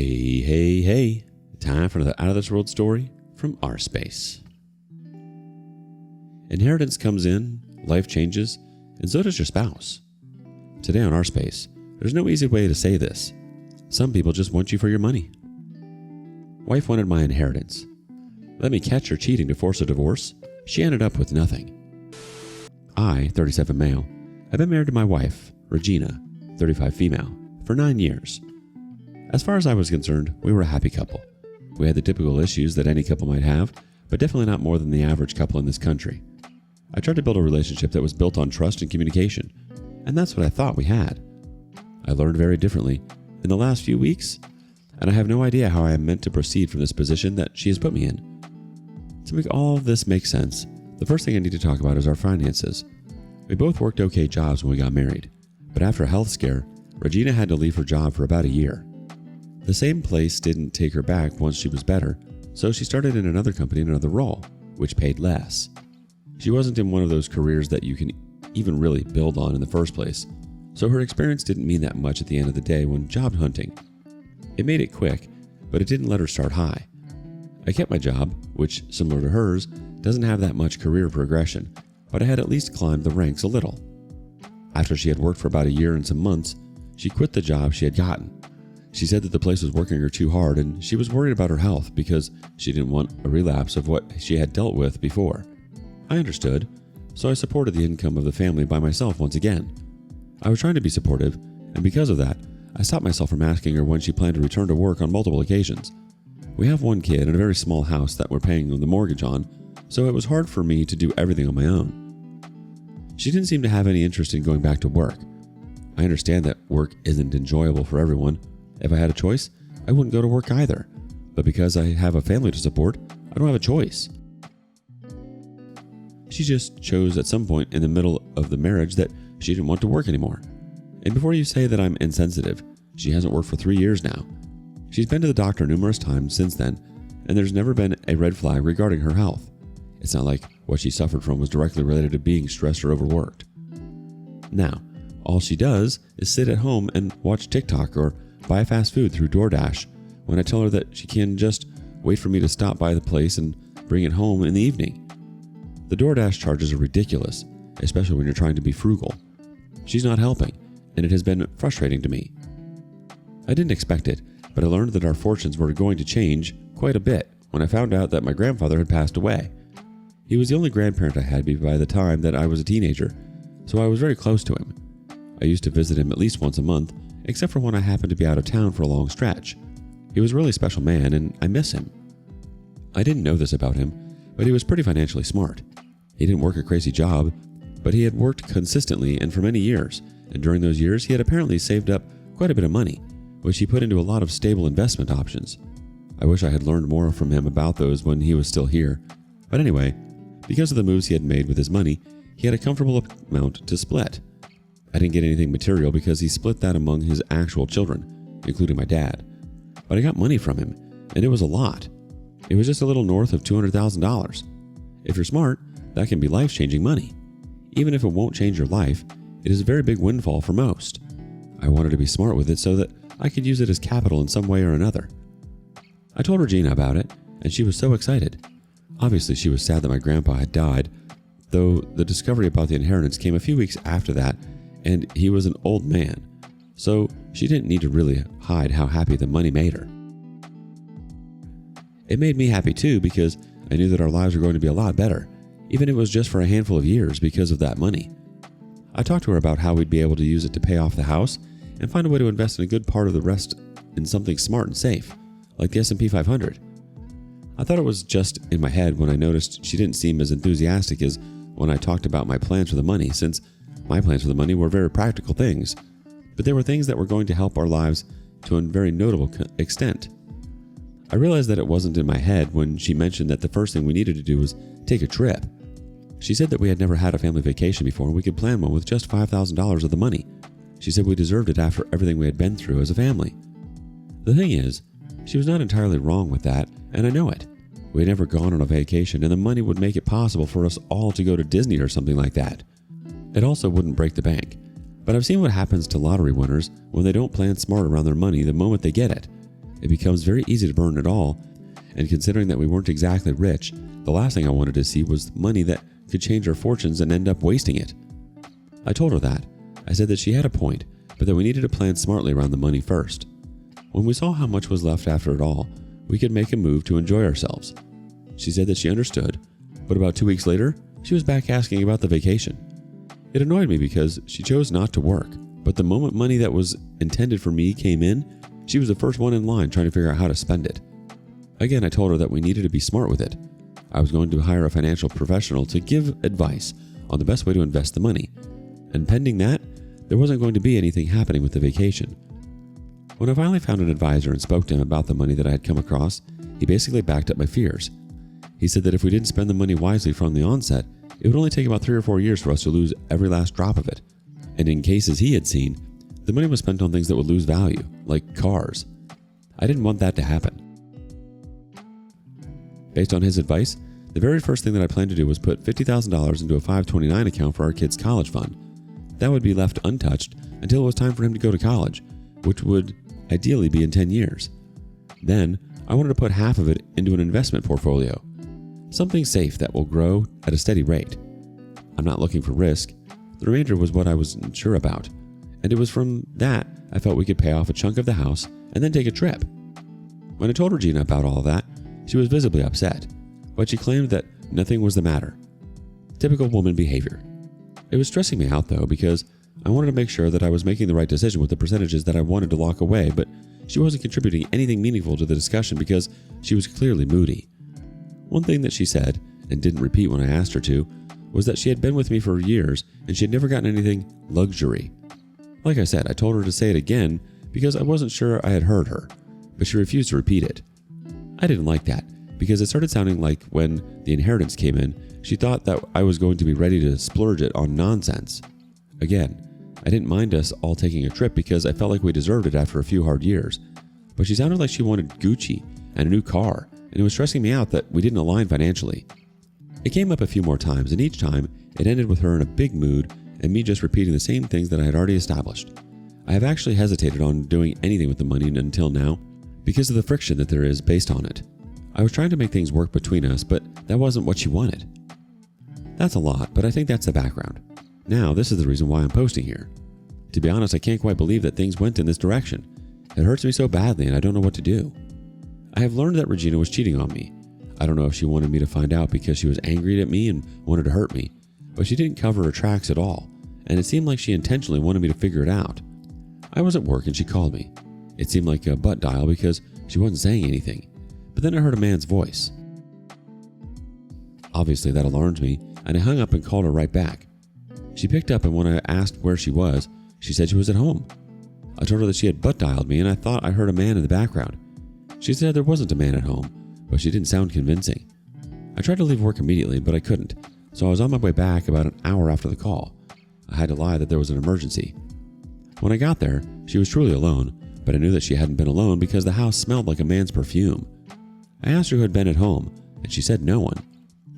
Hey. Time for another Out of This World story from rSpace. Inheritance comes in, life changes, and so does your spouse. Today on rSpace, there's no easy way to say this. Some people just want you for your money. Wife wanted my inheritance. Let me catch her cheating to force a divorce. She ended up with nothing. I, 37 male, have been married to my wife, Regina, 35 female, for 9 years. As far as I was concerned, we were a happy couple. We had the typical issues that any couple might have, but definitely not more than the average couple in this country. I tried to build a relationship that was built on trust and communication, and that's what I thought we had. I learned very differently in the last few weeks, and I have no idea how I am meant to proceed from this position that she has put me in. To make all of this make sense, the first thing I need to talk about is our finances. We both worked okay jobs when we got married, but after a health scare, Regina had to leave her job for about a year. The same place didn't take her back once she was better, so she started in another company in another role, which paid less. She wasn't in one of those careers that you can even really build on in the first place, so her experience didn't mean that much at the end of the day when job hunting. It made it quick, but it didn't let her start high. I kept my job, which, similar to hers, doesn't have that much career progression, but I had at least climbed the ranks a little. After she had worked for about a year and some months, she quit the job she had gotten. She said that the place was working her too hard and she was worried about her health because she didn't want a relapse of what she had dealt with before. I understood, so I supported the income of the family by myself once again. I was trying to be supportive, and because of that, I stopped myself from asking her when she planned to return to work on multiple occasions. We have one kid and a very small house that we're paying the mortgage on, so it was hard for me to do everything on my own. She didn't seem to have any interest in going back to work. I understand that work isn't enjoyable for everyone. If I had a choice, I wouldn't go to work either. But because I have a family to support, I don't have a choice. She just chose at some point in the middle of the marriage that she didn't want to work anymore. And before you say that I'm insensitive, she hasn't worked for 3 years now. She's been to the doctor numerous times since then, and there's never been a red flag regarding her health. It's not like what she suffered from was directly related to being stressed or overworked. Now, all she does is sit at home and watch TikTok or buy fast food through DoorDash when I tell her that she can just wait for me to stop by the place and bring it home in the evening. The DoorDash charges are ridiculous, especially when you're trying to be frugal. She's not helping, and it has been frustrating to me. I didn't expect it, but I learned that our fortunes were going to change quite a bit when I found out that my grandfather had passed away. He was the only grandparent I had by the time that I was a teenager, so I was very close to him. I used to visit him at least once a month, except for when I happened to be out of town for a long stretch. He was a really special man, and I miss him. I didn't know this about him, but he was pretty financially smart. He didn't work a crazy job, but he had worked consistently and for many years, and during those years he had apparently saved up quite a bit of money, which he put into a lot of stable investment options. I wish I had learned more from him about those when he was still here. But anyway, because of the moves he had made with his money, he had a comfortable amount to split. I didn't get anything material because he split that among his actual children, including my dad. But I got money from him, and it was a lot. It was just a little north of $200,000. If you're smart, that can be life-changing money. Even if it won't change your life, it is a very big windfall for most. I wanted to be smart with it so that I could use it as capital in some way or another. I told Regina about it, and she was so excited. Obviously, she was sad that my grandpa had died, though the discovery about the inheritance came a few weeks after that, and he was an old man, so she didn't need to really hide how happy the money made her. It made me happy too because I knew that our lives were going to be a lot better, even if it was just for a handful of years because of that money. I talked to her about how we'd be able to use it to pay off the house and find a way to invest in a good part of the rest in something smart and safe, like the S&P 500. I thought it was just in my head when I noticed she didn't seem as enthusiastic as when I talked about my plans for the money, since my plans for the money were very practical things, but they were things that were going to help our lives to a very notable extent. I realized that it wasn't in my head when she mentioned that the first thing we needed to do was take a trip. She said that we had never had a family vacation before and we could plan one with just $5,000 of the money. She said we deserved it after everything we had been through as a family. The thing is, she was not entirely wrong with that, and I know it. We had never gone on a vacation, and the money would make it possible for us all to go to Disney or something like that. It also wouldn't break the bank. But I've seen what happens to lottery winners when they don't plan smart around their money the moment they get it. it becomes very easy to burn it all, and considering that we weren't exactly rich, the last thing I wanted to see was money that could change our fortunes and end up wasting it. I told her that. I said that she had a point, but that we needed to plan smartly around the money first. When we saw how much was left after it all, we could make a move to enjoy ourselves. She said that she understood, but about 2 weeks later, she was back asking about the vacation. It annoyed me because she chose not to work, but the moment money that was intended for me came in, she was the first one in line trying to figure out how to spend it. Again, I told her that we needed to be smart with it. I was going to hire a financial professional to give advice on the best way to invest the money, and pending that, there wasn't going to be anything happening with the vacation. When I finally found an advisor and spoke to him about the money that I had come across, he basically backed up my fears. He said that if we didn't spend the money wisely from the onset, it would only take about 3 or 4 years for us to lose every last drop of it. And in cases he had seen, the money was spent on things that would lose value, like cars. I didn't want that to happen. Based on his advice, the very first thing that I planned to do was put $50,000 into a 529 account for our kid's college fund. That would be left untouched until it was time for him to go to college, which would ideally be in 10 years. Then, I wanted to put half of it into an investment portfolio, something safe that will grow at a steady rate. I'm not looking for risk. The remainder was what I wasn't sure about, and it was from that I felt we could pay off a chunk of the house and then take a trip. When I told Regina about all of that, she was visibly upset, but she claimed that nothing was the matter. Typical woman behavior. It was stressing me out though, because I wanted to make sure that I was making the right decision with the percentages that I wanted to lock away, but she wasn't contributing anything meaningful to the discussion because she was clearly moody. One thing that she said, and didn't repeat when I asked her to, was that she had been with me for years and she had never gotten anything luxury. Like I said, I told her to say it again because I wasn't sure I had heard her, but she refused to repeat it. I didn't like that because it started sounding like when the inheritance came in, she thought that I was going to be ready to splurge it on nonsense. Again, I didn't mind us all taking a trip because I felt like we deserved it after a few hard years, but she sounded like she wanted Gucci and a new car, and it was stressing me out that we didn't align financially. It came up a few more times, and each time it ended with her in a big mood and me just repeating the same things that I had already established. I have actually hesitated on doing anything with the money until now because of the friction that there is based on it. I was trying to make things work between us, but that wasn't what she wanted. That's a lot, but I think that's the background. Now, this is the reason why I'm posting here. To be honest, I can't quite believe that things went in this direction. It hurts me so badly and I don't know what to do. I have learned that Regina was cheating on me. I don't know if she wanted me to find out because she was angry at me and wanted to hurt me, but she didn't cover her tracks at all, and it seemed like she intentionally wanted me to figure it out. I was at work and she called me. It seemed like a butt dial because she wasn't saying anything, but then I heard a man's voice. Obviously that alarmed me, and I hung up and called her right back. She picked up, and when I asked where she was, she said she was at home. I told her that she had butt dialed me and I thought I heard a man in the background. She said there wasn't a man at home, but she didn't sound convincing. I tried to leave work immediately, but I couldn't, so I was on my way back about an hour after the call. I had to lie that there was an emergency. When I got there, she was truly alone, but I knew that she hadn't been alone because the house smelled like a man's perfume. I asked her who had been at home, and she said no one.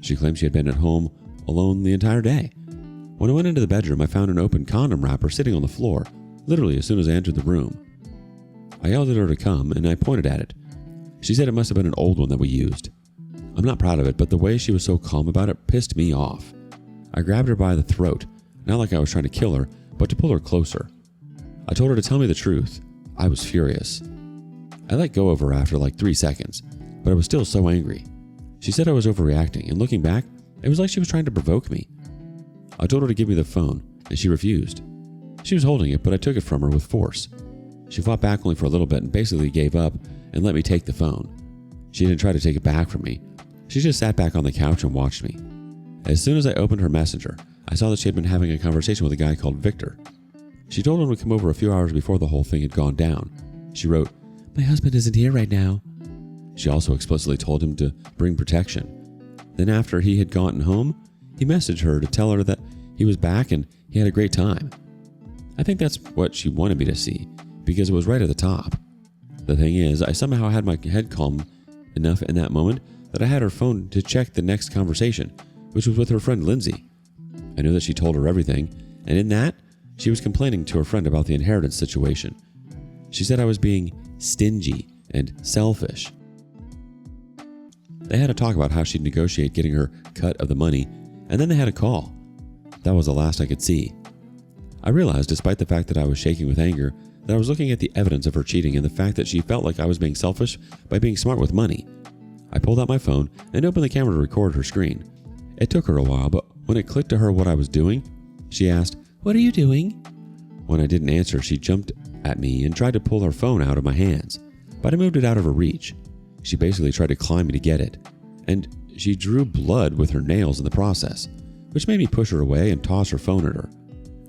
She claimed she had been at home alone the entire day. When I went into the bedroom, I found an open condom wrapper sitting on the floor, literally as soon as I entered the room. I yelled at her to come, and I pointed at it. She said it must have been an old one that we used. I'm not proud of it, but the way she was so calm about it pissed me off. I grabbed her by the throat, not like I was trying to kill her, but to pull her closer. I told her to tell me the truth. I was furious. I let go of her after like 3 seconds, but I was still so angry. She said I was overreacting, and looking back, it was like she was trying to provoke me. I told her to give me the phone, and she refused. She was holding it, but I took it from her with force. She fought back only for a little bit and basically gave up and let me take the phone. She didn't try to take it back from me. She just sat back on the couch and watched me. As soon as I opened her messenger, I saw that she had been having a conversation with a guy called Victor. She told him to come over a few hours before the whole thing had gone down. She wrote, "My husband isn't here right now." She also explicitly told him to bring protection. Then after he had gotten home, he messaged her to tell her that he was back and he had a great time. I think that's what she wanted me to see, because it was right at the top. The thing is, I somehow had my head calm enough in that moment that I had her phone to check the next conversation, which was with her friend Lindsay. I knew that she told her everything, and in that, she was complaining to her friend about the inheritance situation. She said I was being stingy and selfish. They had a talk about how she'd negotiate getting her cut of the money, and then they had a call. That was the last I could see. I realized, despite the fact that I was shaking with anger, that I was looking at the evidence of her cheating and the fact that she felt like I was being selfish by being smart with money. I pulled out my phone and opened the camera to record her screen. It took her a while, but when it clicked to her what I was doing, she asked, "What are you doing?" When I didn't answer, she jumped at me and tried to pull her phone out of my hands, but I moved it out of her reach. She basically tried to climb me to get it, and she drew blood with her nails in the process, which made me push her away and toss her phone at her.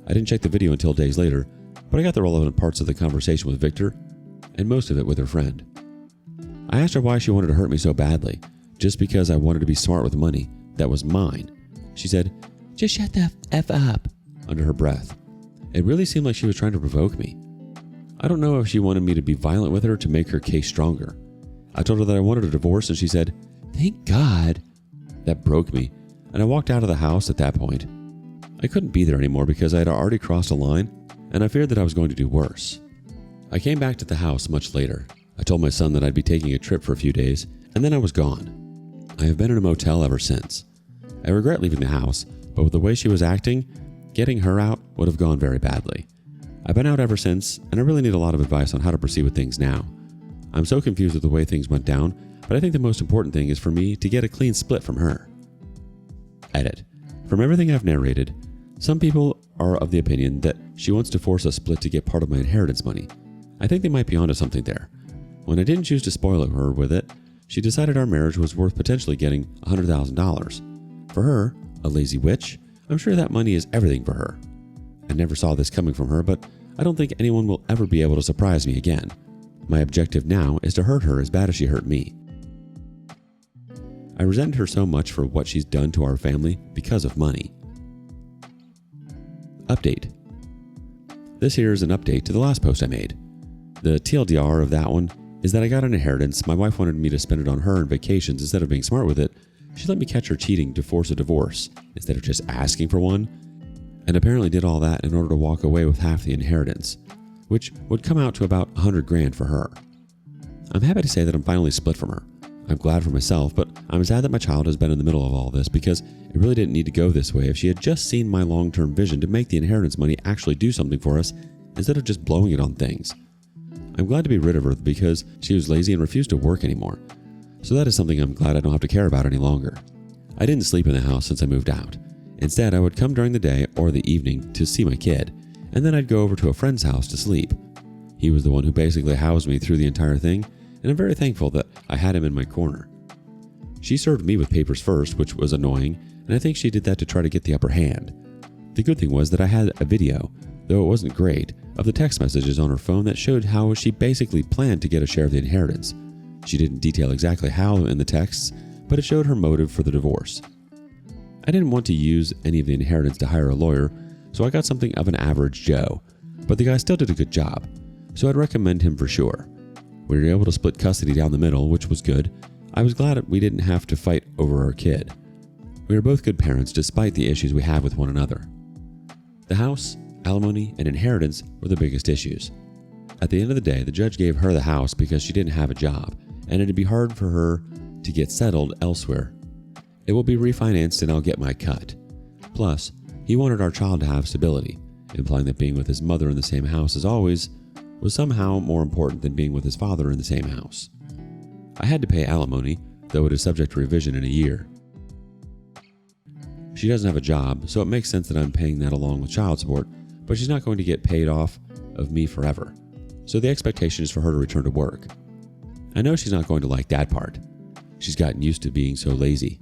I didn't check the video until days later, but I got the relevant parts of the conversation with Victor, and most of it with her friend. I asked her why she wanted to hurt me so badly, just because I wanted to be smart with money that was mine. She said, "Just shut the F up," under her breath. It really seemed like she was trying to provoke me. I don't know if she wanted me to be violent with her to make her case stronger. I told her that I wanted a divorce, and she said, "Thank God." That broke me, and I walked out of the house at that point. I couldn't be there anymore because I had already crossed a line, and I feared that I was going to do worse. I came back to the house much later. I told my son that I'd be taking a trip for a few days, and then I was gone. I have been in a motel ever since. I regret leaving the house, but with the way she was acting, getting her out would have gone very badly. I've been out ever since, and I really need a lot of advice on how to proceed with things now. I'm so confused with the way things went down, but I think the most important thing is for me to get a clean split from her. Edit. From everything I've narrated, some people are of the opinion that she wants to force a split to get part of my inheritance money. I think they might be onto something there. When I didn't choose to spoil her with it, she decided our marriage was worth potentially getting $100,000. For her, a lazy witch, I'm sure that money is everything for her. I never saw this coming from her, but I don't think anyone will ever be able to surprise me again. My objective now is to hurt her as bad as she hurt me. I resent her so much for what she's done to our family because of money. Update. This here is an update to the last post I made. The TLDR of that one is that I got an inheritance. My wife wanted me to spend it on her and vacations instead of being smart with it. She let me catch her cheating to force a divorce instead of just asking for one, and apparently did all that in order to walk away with half the inheritance, which would come out to about $100,000 for her. I'm happy to say that I'm finally split from her. I'm glad for myself, but I'm sad that my child has been in the middle of all this because it really didn't need to go this way if she had just seen my long-term vision to make the inheritance money actually do something for us instead of just blowing it on things. I'm glad to be rid of her because she was lazy and refused to work anymore. So that is something I'm glad I don't have to care about any longer. I didn't sleep in the house since I moved out. Instead, I would come during the day or the evening to see my kid, and then I'd go over to a friend's house to sleep. He was the one who basically housed me through the entire thing, and I'm very thankful that I had him in my corner. She served me with papers first, which was annoying, and I think she did that to try to get the upper hand. The good thing was that I had a video, though it wasn't great, of the text messages on her phone that showed how she basically planned to get a share of the inheritance. She didn't detail exactly how in the texts, but it showed her motive for the divorce. I didn't want to use any of the inheritance to hire a lawyer, so I got something of an average Joe, but the guy still did a good job, so I'd recommend him for sure. We were able to split custody down the middle, which was good. I was glad we didn't have to fight over our kid. We were both good parents despite the issues we have with one another. The house, alimony, and inheritance were the biggest issues. At the end of the day, the judge gave her the house because she didn't have a job, and it'd be hard for her to get settled elsewhere. It will be refinanced and I'll get my cut. Plus, he wanted our child to have stability, implying that being with his mother in the same house as always was somehow more important than being with his father in the same house. I had to pay alimony, though it is subject to revision in a year. She doesn't have a job, so it makes sense that I'm paying that along with child support, but she's not going to get paid off of me forever. So the expectation is for her to return to work. I know she's not going to like that part. She's gotten used to being so lazy.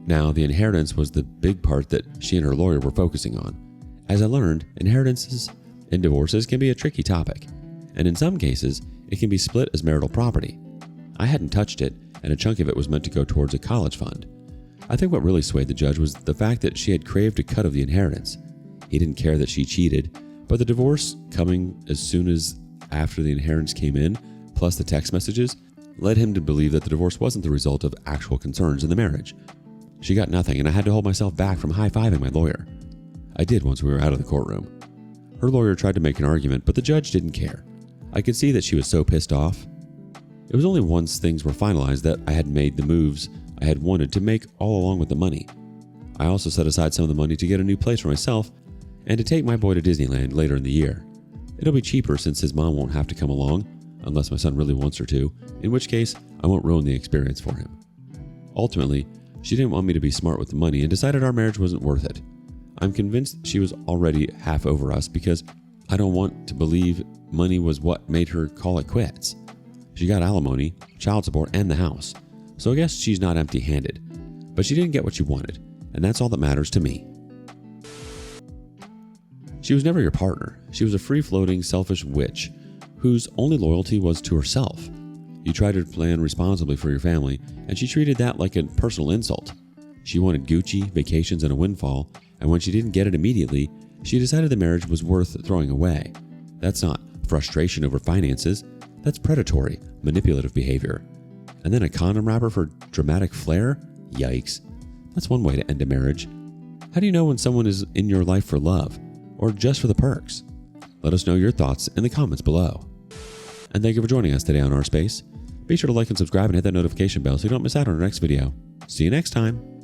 Now, the inheritance was the big part that she and her lawyer were focusing on. As I learned, inheritances and divorces can be a tricky topic, and in some cases, it can be split as marital property. I hadn't touched it, and a chunk of it was meant to go towards a college fund. I think what really swayed the judge was the fact that she had craved a cut of the inheritance. He didn't care that she cheated, but the divorce coming as soon as after the inheritance came in, plus the text messages, led him to believe that the divorce wasn't the result of actual concerns in the marriage. She got nothing, and I had to hold myself back from high-fiving my lawyer. I did once we were out of the courtroom. Her lawyer tried to make an argument, but the judge didn't care. I could see that she was so pissed off. It was only once things were finalized that I had made the moves I had wanted to make all along with the money. I also set aside some of the money to get a new place for myself and to take my boy to Disneyland later in the year. It'll be cheaper since his mom won't have to come along, unless my son really wants her to, in which case I won't ruin the experience for him. Ultimately, she didn't want me to be smart with the money and decided our marriage wasn't worth it. I'm convinced she was already half over us because I don't want to believe money was what made her call it quits. She got alimony, child support, and the house, so I guess she's not empty-handed. But she didn't get what she wanted, and that's all that matters to me. She was never your partner. She was a free-floating, selfish witch whose only loyalty was to herself. You tried to plan responsibly for your family, and she treated that like a personal insult. She wanted Gucci, vacations, and a windfall, and when she didn't get it immediately, she decided the marriage was worth throwing away. That's not frustration over finances. That's predatory, manipulative behavior. And then a condom wrapper for dramatic flair? Yikes. That's one way to end a marriage. How do you know when someone is in your life for love, or just for the perks? Let us know your thoughts in the comments below. And thank you for joining us today on rSpace. Be sure to like and subscribe and hit that notification bell so you don't miss out on our next video. See you next time.